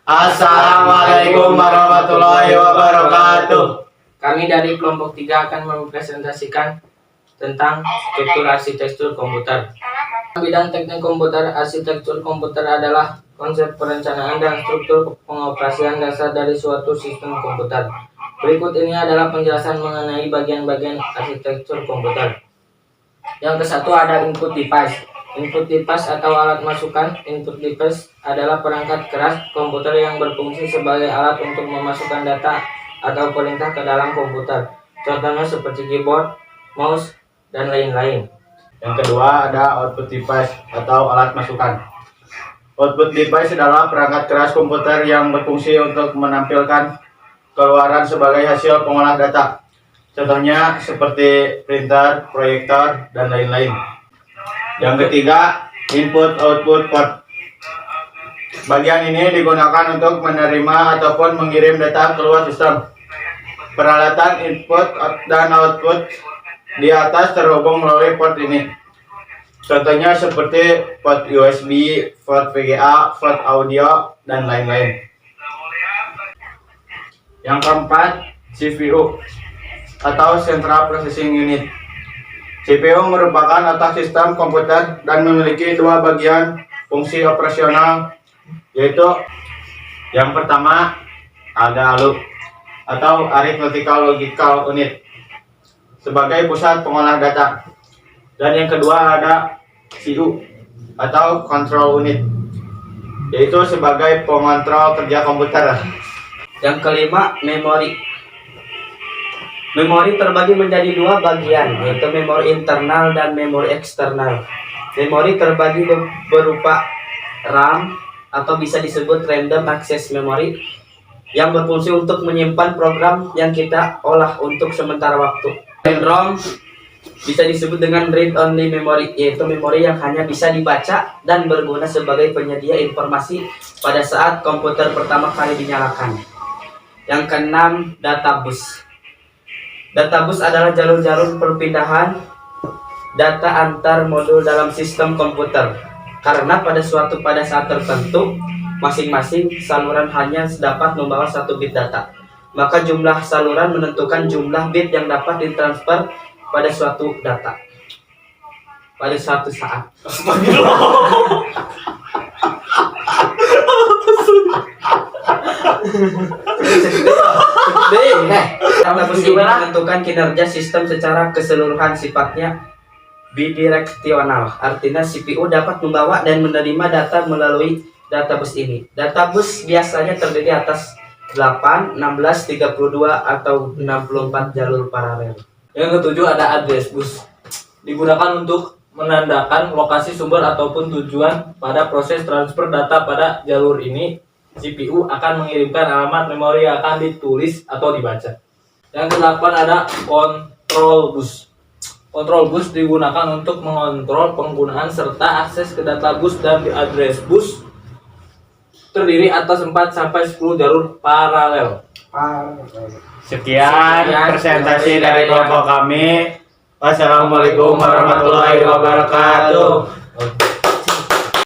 Assalamualaikum warahmatullahi wabarakatuh. Kami dari kelompok 3 akan mempresentasikan tentang struktur arsitektur komputer. Bidang teknik komputer, arsitektur komputer adalah konsep perencanaan dan struktur pengoperasian dasar dari suatu sistem komputer. Berikut ini adalah penjelasan mengenai bagian-bagian arsitektur komputer. Yang ke-1 ada input device. Input device atau alat masukan. Input device adalah perangkat keras komputer yang berfungsi sebagai alat untuk memasukkan data atau perintah ke dalam komputer. Contohnya seperti keyboard, mouse, dan lain-lain. Yang kedua ada output device atau alat masukan. Output device adalah perangkat keras komputer yang berfungsi untuk menampilkan keluaran sebagai hasil pengolah data. Contohnya seperti printer, proyektor, dan lain-lain. Yang ketiga, input-output port. Bagian ini digunakan untuk menerima ataupun mengirim data keluar sistem. Peralatan input dan output di atas terhubung melalui port ini. Contohnya seperti port USB, port VGA, port audio, dan lain-lain. Yang keempat, CPU atau Central Processing Unit. CPU merupakan otak sistem komputer dan memiliki dua bagian fungsi operasional, yaitu yang pertama ada ALU atau Arithmetical Logical Unit sebagai pusat pengolah data, dan yang kedua ada CU atau Control Unit, yaitu sebagai pengontrol kerja komputer. Yang kelima, memori. Memori terbagi menjadi dua bagian, yaitu memori internal dan memori eksternal. Memori terbagi berupa RAM atau bisa disebut Random Access Memory yang berfungsi untuk menyimpan program yang kita olah untuk sementara waktu. Dan ROM bisa disebut dengan Read Only Memory, yaitu memori yang hanya bisa dibaca dan berguna sebagai penyedia informasi pada saat komputer pertama kali dinyalakan. Yang keenam, data bus. Data bus adalah jalur-jalur perpindahan data antar modul dalam sistem komputer. Karena pada saat tertentu, masing-masing saluran hanya dapat membawa 1 bit data. Maka jumlah saluran menentukan jumlah bit yang dapat ditransfer pada suatu data pada suatu saat. Data bus ini menentukan kinerja sistem secara keseluruhan, sifatnya bidireksional. Artinya CPU dapat membawa dan menerima data melalui data bus ini. Data bus biasanya terdiri atas 8, 16, 32, atau 64 jalur paralel. Yang ketujuh ada address bus. Digunakan untuk menandakan lokasi sumber ataupun tujuan pada proses transfer data. Pada jalur ini, CPU akan mengirimkan alamat memori yang akan ditulis atau dibaca. Yang kedelapan ada control bus. Control bus digunakan untuk mengontrol penggunaan serta akses ke data bus, dan di address bus terdiri atas 4 sampai 10 jalur paralel. Sekian presentasi dari kelompok kami. Wassalamualaikum warahmatullahi wabarakatuh.